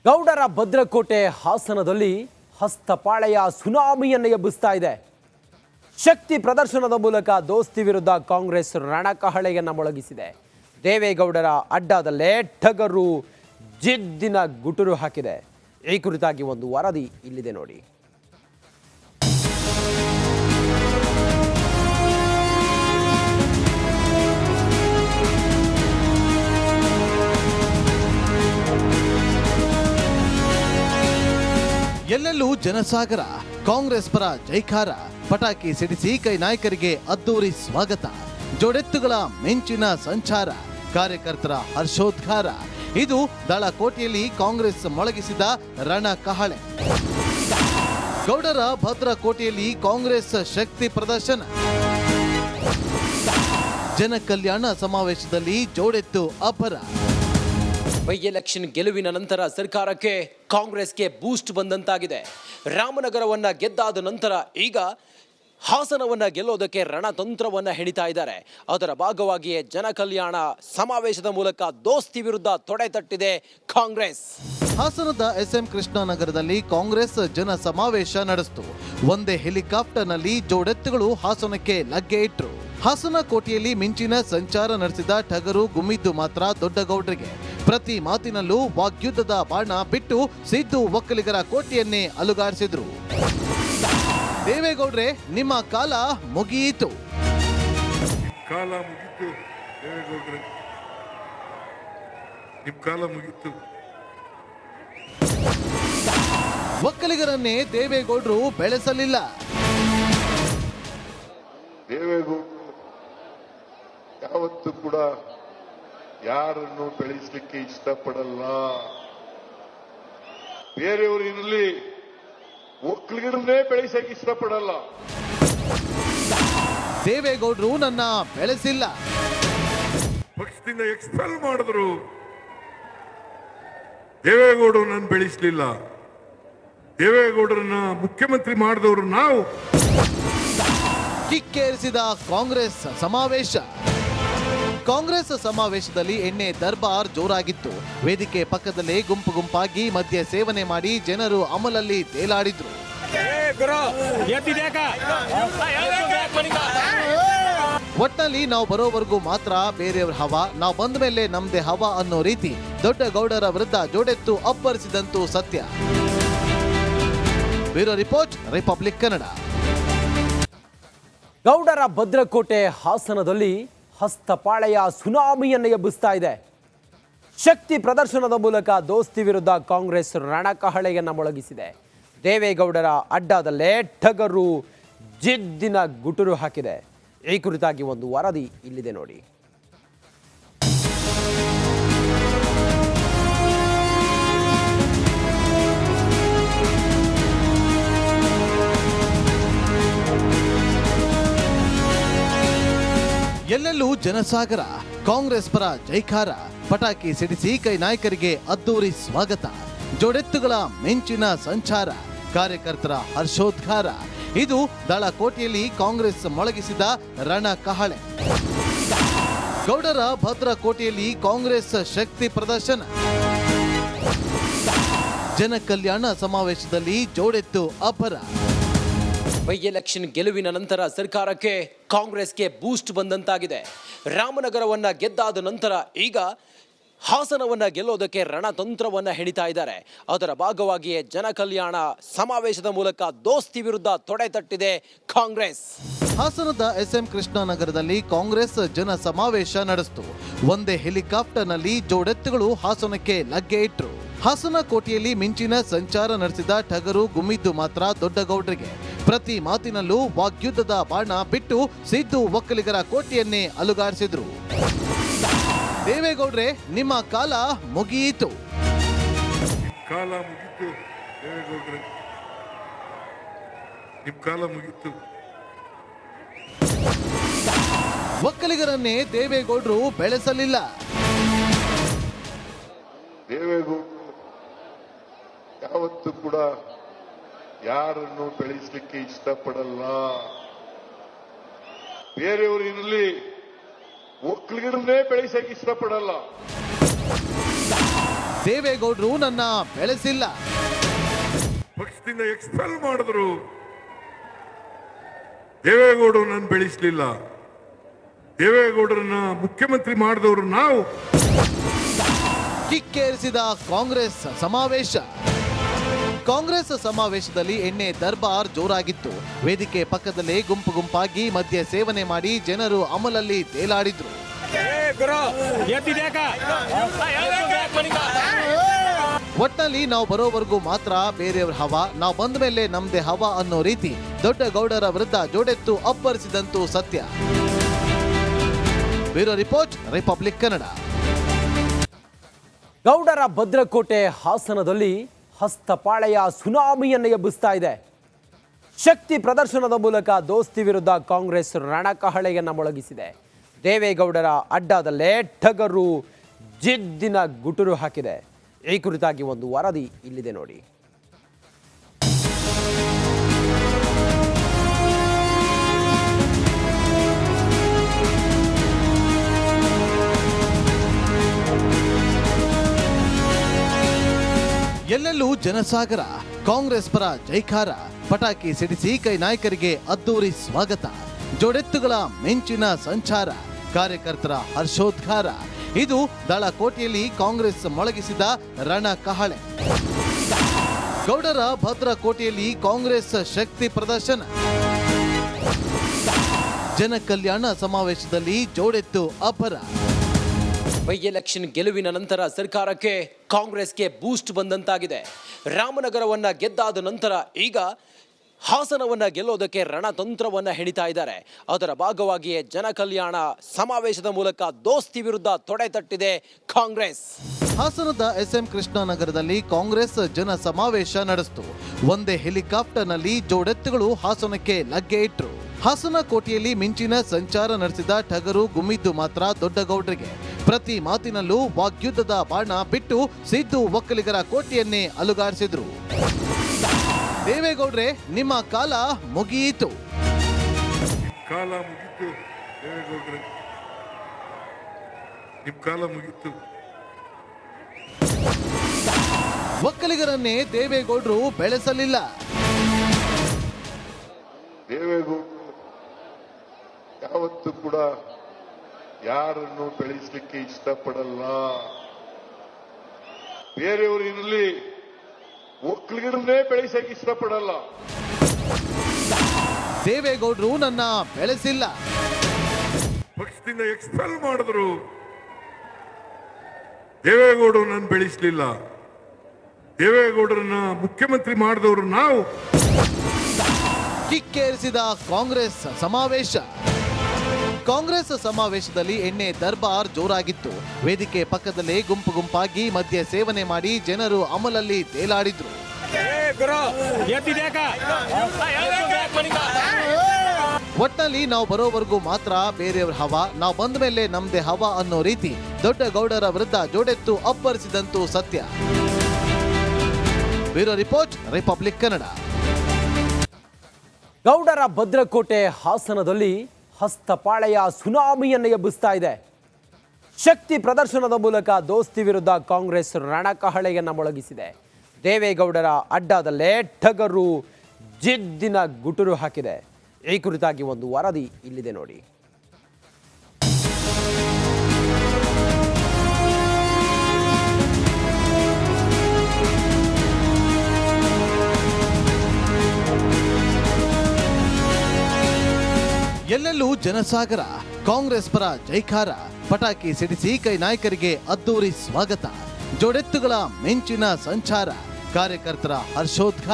ಗೌಡರ ಭದ್ರಕೋಟೆ ಹಾಸನದಲ್ಲಿ ಹಸ್ತಪಾಳೆಯ ಸುನಾಮಿಯನ್ನು ಎಬ್ಬಿಸ್ತಾ ಇದೆ. ಶಕ್ತಿ ಪ್ರದರ್ಶನದ ಮೂಲಕ ದೋಸ್ತಿ ವಿರುದ್ಧ ಕಾಂಗ್ರೆಸ್ ರಣಕಹಳೆಯನ್ನು ಮೊಳಗಿಸಿದೆ. ದೇವೇಗೌಡರ ಅಡ್ಡಾದಲ್ಲೇ ಟಗರು ಜಿದ್ದಿನ ಗುಟುರು ಹಾಕಿದೆ. ಈ ಕುರಿತಾಗಿ ಒಂದು ವರದಿ ಇಲ್ಲಿದೆ ನೋಡಿ. ಎಲ್ಲೆಲ್ಲೂ ಜನಸಾಗರ, ಕಾಂಗ್ರೆಸ್ ಪರ ಜೈಕಾರ, ಪಟಾಕಿ ಸಿಡಿಸಿ ಕೈ ನಾಯಕರಿಗೆ ಅದ್ದೂರಿ ಸ್ವಾಗತ, ಜೋಡೆತ್ತುಗಳ ಮಿಂಚಿನ ಸಂಚಾರ, ಕಾರ್ಯಕರ್ತರ ಹರ್ಷೋದ್ಗಾರ. ಇದು ದಳಕೋಟೆಯಲ್ಲಿ ಕಾಂಗ್ರೆಸ್ ಮೊಳಗಿಸಿದ ರಣಕಹಳೆ. ಗೌಡರ ಭದ್ರಕೋಟೆಯಲ್ಲಿ ಕಾಂಗ್ರೆಸ್ ಶಕ್ತಿ ಪ್ರದರ್ಶನ. ಜನಕಲ್ಯಾಣ ಸಮಾವೇಶದಲ್ಲಿ ಜೋಡೆತ್ತು ಅಬ್ಬರ. ಬೈ ಎಲೆಕ್ಷನ್ ಗೆಲುವಿನ ನಂತರ ಸರ್ಕಾರಕ್ಕೆ ಕಾಂಗ್ರೆಸ್ಗೆ ಬೂಸ್ಟ್ ಬಂದಂತಾಗಿದೆ. ರಾಮನಗರವನ್ನ ಗೆದ್ದಾದ ನಂತರ ಈಗ ಹಾಸನವನ್ನ ಗೆಲ್ಲೋದಕ್ಕೆ ರಣತಂತ್ರವನ್ನ ಹೆಣಿತಾ ಇದ್ದಾರೆ. ಅದರ ಭಾಗವಾಗಿಯೇ ಜನಕಲ್ಯಾಣ ಸಮಾವೇಶದ ಮೂಲಕ ದೋಸ್ತಿ ವಿರುದ್ಧ ತೊಡೆ ತಟ್ಟಿದೆ ಕಾಂಗ್ರೆಸ್. ಹಾಸನದ SM ಕೃಷ್ಣನಗರದಲ್ಲಿ ಕಾಂಗ್ರೆಸ್ ಜನ ಸಮಾವೇಶ ನಡೆಸಿತು. ಒಂದೇ ಹೆಲಿಕಾಪ್ಟರ್ನಲ್ಲಿ ಜೋಡೆತ್ತುಗಳು ಹಾಸನಕ್ಕೆ ಲಗ್ಗೆ ಇಟ್ರು. ಹಾಸನ ಕೋಟೆಯಲ್ಲಿ ಮಿಂಚಿನ ಸಂಚಾರ ನಡೆಸಿದ ಟಗರು ಗುಮ್ಮಿದ್ದು ಮಾತ್ರ ದೊಡ್ಡಗೌಡರಿಗೆ. ಪ್ರತಿ ಮಾತಿನಲ್ಲೂ ವಾಗ್ಯುದ್ಧದ ಬಾಣ ಬಿಟ್ಟು ಸಿದ್ದು ಒಕ್ಕಲಿಗರ ಕೋಟೆಯನ್ನೇ ಅಲುಗಾಡಿಸಿದ್ರು. ದೇವೇಗೌಡ್ರೆ, ನಿಮ್ಮ ಕಾಲ ಮುಗಿಯಿತು. ಕಾಲ ಮುಗಿತು ದೇವೇಗೌಡ್ರೆ, ನಿಮ್ಮ ಕಾಲ ಮುಗಿತು. ಒಕ್ಕಲಿಗರನ್ನೇ ದೇವೇಗೌಡರು ಬೆಳೆಸಲಿಲ್ಲ. ದೇವೇಗೌಡರು ಯಾವತ್ತೂ ಕೂಡ ಯಾರನ್ನು ಬೆಳೆಸಲಿಕ್ಕೆ ಇಷ್ಟಪಡಲ್ಲ. ಬೇರೆಯವರು ಇರಲಿ, ಒಕ್ಕಲಿಗರನ್ನೇ ಬೆಳೆಸಕ್ಕೆ ಇಷ್ಟಪಡಲ್ಲ. ದೇವೇಗೌಡರು ನನ್ನ ಬೆಳೆಸಿಲ್ಲ. ಪಕ್ಷದಿಂದ ಎಕ್ಸ್ಪೆಲ್ ಮಾಡಿದ್ರು, ದೇವೇಗೌಡರು ನನ್ನ ಬೆಳೆಸಲಿಲ್ಲ. ದೇವೇಗೌಡರನ್ನ ಮುಖ್ಯಮಂತ್ರಿ ಮಾಡಿದವರು ನಾವು. ಕಿಕ್ಕೇರಿಸಿದ ಕಾಂಗ್ರೆಸ್ ಸಮಾವೇಶ. ಕಾಂಗ್ರೆಸ್ ಸಮಾವೇಶದಲ್ಲಿ ಎಣ್ಣೆ ದರ್ಬಾರ್ ಜೋರಾಗಿತ್ತು. ವೇದಿಕೆ ಪಕ್ಕದಲ್ಲೇ ಗುಂಪು ಗುಂಪಾಗಿ ಮದ್ಯ ಸೇವನೆ ಮಾಡಿ ಜನರು ಅಮಲಲ್ಲಿ ತೇಲಾಡಿದ್ರು. ಒಟ್ಟಲ್ಲಿ ನಾವು ಬರೋವರೆಗೂ ಮಾತ್ರ ಬೇರೆಯವ್ರ ಹವಾ, ನಾವು ಬಂದ ಮೇಲೆ ನಮ್ದೇ ಹವಾ ಅನ್ನೋ ರೀತಿ ದೊಡ್ಡ ಗೌಡರ ವಿರುದ್ಧ ಜೋಡೆತ್ತು ಅಬ್ಬರಿಸಿದಂತೂ ಸತ್ಯ. Bureau report, republic Kannada. ಗೌಡರ ಭದ್ರಕೋಟೆ ಹಾಸನದಲ್ಲಿ ಹಸ್ತಪಾಳೆಯ ಸುನಾಮಿಯನ್ನು ಎಬ್ಬಿಸ್ತಾ ಇದೆ. ಶಕ್ತಿ ಪ್ರದರ್ಶನದ ಮೂಲಕ ದೋಸ್ತಿ ವಿರುದ್ಧ ಕಾಂಗ್ರೆಸ್ ರಣಕಹಳೆಯನ್ನು ಮೊಳಗಿಸಿದೆ. ದೇವೇಗೌಡರ ಅಡ್ಡಾದಲ್ಲೇ ಟಗರು ಜಿದ್ದಿನ ಗುಟುರು ಹಾಕಿದೆ. ಈ ಕುರಿತಾಗಿ ಒಂದು ವರದಿ ಇಲ್ಲಿದೆ ನೋಡಿ. ಎಲ್ಲೆಲ್ಲೂ ಜನಸಾಗರ, ಕಾಂಗ್ರೆಸ್ ಪರ ಜೈಕಾರ, ಪಟಾಕಿ ಸಿಡಿಸಿ ಕೈ ನಾಯಕರಿಗೆ ಅದ್ದೂರಿ ಸ್ವಾಗತ, ಜೋಡೆತ್ತುಗಳ ಮಿಂಚಿನ ಸಂಚಾರ, ಕಾರ್ಯಕರ್ತರ ಹರ್ಷೋದ್ಗಾರ. ಇದು ದಳಕೋಟೆಯಲ್ಲಿ ಕಾಂಗ್ರೆಸ್ ಮೊಳಗಿಸಿದ ರಣಕಹಳೆ. ಗೌಡರ ಭದ್ರಕೋಟೆಯಲ್ಲಿ ಕಾಂಗ್ರೆಸ್ ಶಕ್ತಿ ಪ್ರದರ್ಶನ. ಜನಕಲ್ಯಾಣ ಸಮಾವೇಶದಲ್ಲಿ ಜೋಡೆತ್ತು ಅಬ್ಬರ. ಬೈ ಎಲೆಕ್ಷನ್ ಗೆಲುವಿನ ನಂತರ ಸರ್ಕಾರಕ್ಕೆ ಕಾಂಗ್ರೆಸ್ಗೆ ಬೂಸ್ಟ್ ಬಂದಂತಾಗಿದೆ. ರಾಮನಗರವನ್ನ ಗೆದ್ದಾದ ನಂತರ ಈಗ ಹಾಸನವನ್ನ ಗೆಲ್ಲೋದಕ್ಕೆ ರಣತಂತ್ರವನ್ನ ಹೆಣಿತಾ ಇದ್ದಾರೆ. ಅದರ ಭಾಗವಾಗಿಯೇ ಜನಕಲ್ಯಾಣ ಸಮಾವೇಶದ ಮೂಲಕ ದೋಸ್ತಿ ವಿರುದ್ಧ ತೊಡೆ ತಟ್ಟಿದೆ ಕಾಂಗ್ರೆಸ್. ಹಾಸನದ SM ಕೃಷ್ಣನಗರದಲ್ಲಿ ಕಾಂಗ್ರೆಸ್ ಜನ ಸಮಾವೇಶ ನಡೆಸಿತು. ಒಂದೇ ಹೆಲಿಕಾಪ್ಟರ್ನಲ್ಲಿ ಜೋಡೆತ್ತುಗಳು ಹಾಸನಕ್ಕೆ ಲಗ್ಗೆ ಇಟ್ರು. ಹಾಸನ ಕೋಟೆಯಲ್ಲಿ ಮಿಂಚಿನ ಸಂಚಾರ ನಡೆಸಿದ ಟಗರು ಗುಮ್ಮಿದ್ದು ಮಾತ್ರ ದೊಡ್ಡಗೌಡರಿಗೆ. ಪ್ರತಿ ಮಾತಿನಲ್ಲೂ ವಾಗ್ಯುದ್ಧದ ಬಾಣ ಬಿಟ್ಟು ಸಿದ್ದು ಒಕ್ಕಲಿಗರ ಕೋಟೆಯನ್ನೇ ಅಲುಗಾಡಿಸಿದ್ರು. ದೇವೇಗೌಡ್ರೆ, ನಿಮ್ಮ ಕಾಲ ಮುಗಿಯಿತು. ಕಾಲ ಮುಗಿತು ದೇವೇಗೌಡ್ರೆ, ನಿಮ್ಮ ಕಾಲ ಮುಗಿತು. ಒಕ್ಕಲಿಗರನ್ನೇ ದೇವೇಗೌಡರು ಬೆಳೆಸಲಿಲ್ಲ. ದೇವೇಗೌಡರು ಯಾವತ್ತೂ ಕೂಡ ಯಾರನ್ನು ಬೆಳೆಸಲಿಕ್ಕೆ ಇಷ್ಟಪಡಲ್ಲ. ಬೇರೆಯವರು ಇರಲಿ, ಒಕ್ಕಲಿಗರನ್ನೇ ಬೆಳೆಸಕ್ಕೆ ಇಷ್ಟಪಡಲ್ಲ. ದೇವೇಗೌಡರು ನನ್ನ ಬೆಳೆಸಿಲ್ಲ. ಪಕ್ಷದಿಂದ ಎಕ್ಸ್ಪೆಲ್ ಮಾಡಿದ್ರು. ದೇವೇಗೌಡರು ನನ್ನ ಬೆಳೆಸಲಿಲ್ಲ. ದೇವೇಗೌಡರನ್ನ ಮುಖ್ಯಮಂತ್ರಿ ಮಾಡಿದವರು ನಾವು. ಕಿಕ್ಕೇರಿಸಿದ ಕಾಂಗ್ರೆಸ್ ಸಮಾವೇಶ. ಕಾಂಗ್ರೆಸ್ ಸಮಾವೇಶದಲ್ಲಿ ಎಣ್ಣೆ ದರ್ಬಾರ್ ಜೋರಾಗಿತ್ತು. ವೇದಿಕೆ ಪಕ್ಕದಲ್ಲೇ ಗುಂಪು ಗುಂಪಾಗಿ ಮದ್ಯ ಸೇವನೆ ಮಾಡಿ ಜನರು ಅಮಲಲ್ಲಿ ತೇಲಾಡಿದ್ರು. ಒಟ್ಟಲ್ಲಿ ನಾವು ಬರೋವರೆಗೂ ಮಾತ್ರ ಬೇರೆಯವ್ರ ಹವಾ, ನಾವು ಬಂದ ಮೇಲೆ ನಮ್ದೇ ಹವಾ ಅನ್ನೋ ರೀತಿ ದೊಡ್ಡ ಗೌಡರ ವಿರುದ್ಧ ಜೋಡೆತ್ತು ಅಬ್ಬರಿಸಿದಂತೂ ಸತ್ಯ. Bureau report, republic Kannada. ಗೌಡರ ಭದ್ರಕೋಟೆ ಹಾಸನದಲ್ಲಿ ಹಸ್ತಪಾಳೆಯ ಸುನಾಮಿಯನ್ನು ಎಬ್ಬಿಸ್ತಾ ಇದೆ. ಶಕ್ತಿ ಪ್ರದರ್ಶನದ ಮೂಲಕ ದೋಸ್ತಿ ವಿರುದ್ಧ ಕಾಂಗ್ರೆಸ್ ರಣಕಹಳೆಯನ್ನು ಮೊಳಗಿಸಿದೆ. ದೇವೇಗೌಡರ ಅಡ್ಡಾದಲ್ಲೇ ಟಗರು ಜಿದ್ದಿನ ಗುಟುರು ಹಾಕಿದೆ. ಈ ಕುರಿತಾಗಿ ಒಂದು ವರದಿ ಇಲ್ಲಿದೆ ನೋಡಿ. ಎಲ್ಲೆಲ್ಲೂ ಜನಸಾಗರ, ಕಾಂಗ್ರೆಸ್ ಪರ ಜೈಕಾರ, ಪಟಾಕಿ ಸಿಡಿಸಿ ಕೈ ನಾಯಕರಿಗೆ ಅದ್ದೂರಿ ಸ್ವಾಗತ, ಜೋಡೆತ್ತುಗಳ ಮಿಂಚಿನ ಸಂಚಾರ, ಕಾರ್ಯಕರ್ತರ ಹರ್ಷೋದ್ಗಾರ. ಇದು ದಳಕೋಟೆಯಲ್ಲಿ ಕಾಂಗ್ರೆಸ್ ಮೊಳಗಿಸಿದ ರಣಕಹಳೆ. ಗೌಡರ ಭದ್ರಕೋಟೆಯಲ್ಲಿ ಕಾಂಗ್ರೆಸ್ ಶಕ್ತಿ ಪ್ರದರ್ಶನ. ಜನಕಲ್ಯಾಣ ಸಮಾವೇಶದಲ್ಲಿ ಜೋಡೆತ್ತು ಅಬ್ಬರ. ಬೈ ಎಲೆಕ್ಷನ್ ಗೆಲುವಿನ ನಂತರ ಸರ್ಕಾರಕ್ಕೆ ಕಾಂಗ್ರೆಸ್ಗೆ ಬೂಸ್ಟ್ ಬಂದಂತಾಗಿದೆ. ರಾಮನಗರವನ್ನ ಗೆದ್ದಾದ ನಂತರ ಈಗ ಹಾಸನವನ್ನ ಗೆಲ್ಲೋದಕ್ಕೆ ರಣತಂತ್ರವನ್ನ ಹೆಣಿತಾ ಇದ್ದಾರೆ. ಅದರ ಭಾಗವಾಗಿಯೇ ಜನಕಲ್ಯಾಣ ಸಮಾವೇಶದ ಮೂಲಕ ದೋಸ್ತಿ ವಿರುದ್ಧ ತೊಡೆ ತಟ್ಟಿದೆ ಕಾಂಗ್ರೆಸ್. ಹಾಸನದ SM ಕೃಷ್ಣನಗರದಲ್ಲಿ ಕಾಂಗ್ರೆಸ್ ಜನ ಸಮಾವೇಶ ನಡೆಸಿತು. ಒಂದೇ ಹೆಲಿಕಾಪ್ಟರ್ನಲ್ಲಿ ಜೋಡೆತ್ತುಗಳು ಹಾಸನಕ್ಕೆ ಲಗ್ಗೆ ಇಟ್ರು. ಹಾಸನ ಕೋಟೆಯಲ್ಲಿ ಮಿಂಚಿನ ಸಂಚಾರ ನಡೆಸಿದ ಟಗರು ಗುಮ್ಮಿದ್ದು ಮಾತ್ರ ದೊಡ್ಡಗೌಡರಿಗೆ. ಪ್ರತಿ ಮಾತಿನಲ್ಲೂ ವಾಗ್ಯುದ್ಧದ ಬಾಣ ಬಿಟ್ಟು ಸಿದ್ದು ಒಕ್ಕಲಿಗರ ಕೋಟೆಯನ್ನೇ ಅಲುಗಾಡಿಸಿದ್ರು. ದೇವೇಗೌಡ್ರೆ, ನಿಮ್ಮ ಕಾಲ ಮುಗಿಯಿತು. ಕಾಲ ಮುಗಿತು. ದೇವೇಗೌಡ್ರೆ, ನಿಮ್ ಕಾಲ ಮುಗಿತು. ಒಕ್ಕಲಿಗರನ್ನೇ ದೇವೇಗೌಡರು ಬೆಳೆಸಲಿಲ್ಲ. ದೇವೇಗೌಡರು ಯಾವತ್ತೂ ಕೂಡ ಯಾರನ್ನು ಬೆಳೆಸಲಿಕ್ಕೆ ಇಷ್ಟಪಡಲ್ಲ. ಬೇರೆಯವರು ಇರಲಿ, ಒಕ್ಕಲಿಗರನ್ನೇ ಬೆಳೆಸಕ್ಕೆ ಇಷ್ಟಪಡಲ್ಲ. ದೇವೇಗೌಡರು ನನ್ನ ಬೆಳೆಸಿಲ್ಲ. ಪಕ್ಷದಿಂದ ಎಕ್ಸ್ಪೆಲ್ ಮಾಡಿದ್ರು. ದೇವೇಗೌಡರು ನನ್ನ ಬೆಳೆಸಲಿಲ್ಲ. ದೇವೇಗೌಡರನ್ನ ಮುಖ್ಯಮಂತ್ರಿ ಮಾಡಿದವರು ನಾವು. ಕಿಕ್ಕೇರಿಸಿದ ಕಾಂಗ್ರೆಸ್ ಸಮಾವೇಶ. ಕಾಂಗ್ರೆಸ್ ಸಮಾವೇಶದಲ್ಲಿ ಎಣ್ಣೆ ದರ್ಬಾರ್ ಜೋರಾಗಿತ್ತು. ವೇದಿಕೆ ಪಕ್ಕದಲ್ಲೇ ಗುಂಪು ಗುಂಪಾಗಿ ಮದ್ಯ ಸೇವನೆ ಮಾಡಿ ಜನರು ಅಮಲಲ್ಲಿ ತೇಲಾಡಿದ್ರು. ಒಟ್ಟಲ್ಲಿ ನಾವು ಬರೋವರೆಗೂ ಮಾತ್ರ ಬೇರೆಯವ್ರ ಹವಾ, ನಾವು ಬಂದ ಮೇಲೆ ನಮ್ದೇ ಹವಾ ಅನ್ನೋ ರೀತಿ ದೊಡ್ಡ ಗೌಡರ ವಿರುದ್ಧ ಜೋಡೆತ್ತು ಅಬ್ಬರಿಸಿದಂತೂ ಸತ್ಯ. Bureau report, republic Kannada. ಗೌಡರ ಭದ್ರಕೋಟೆ ಹಾಸನದಲ್ಲಿ ಹಸ್ತಪಾಳೆಯ ಸುನಾಮಿಯನ್ನು ಎಬ್ಬಿಸ್ತಾ ಇದೆ. ಶಕ್ತಿ ಪ್ರದರ್ಶನದ ಮೂಲಕ ದೋಸ್ತಿ ವಿರುದ್ಧ ಕಾಂಗ್ರೆಸ್ ರಣಕಹಳೆಯನ್ನು ಮೊಳಗಿಸಿದೆ. ದೇವೇಗೌಡರ ಅಡ್ಡಾದಲ್ಲೇ ಟಗರು ಜಿದ್ದಿನ ಗುಟುರು ಹಾಕಿದೆ. ಈ ಕುರಿತಾಗಿ ಒಂದು ವರದಿ ಇಲ್ಲಿದೆ ನೋಡಿ. ಎಲ್ಲೆಲ್ಲೂ ಜನಸಾಗರ, ಕಾಂಗ್ರೆಸ್ ಪರ ಜೈಕಾರ, ಪಟಾಕಿ ಸಿಡಿಸಿ ಕೈ ನಾಯಕರಿಗೆ ಅದ್ದೂರಿ ಸ್ವಾಗತ, ಜೋಡೆತ್ತುಗಳ ಮಿಂಚಿನ ಸಂಚಾರ, ಕಾರ್ಯಕರ್ತರ ಹರ್ಷೋದ್ಗಾರ.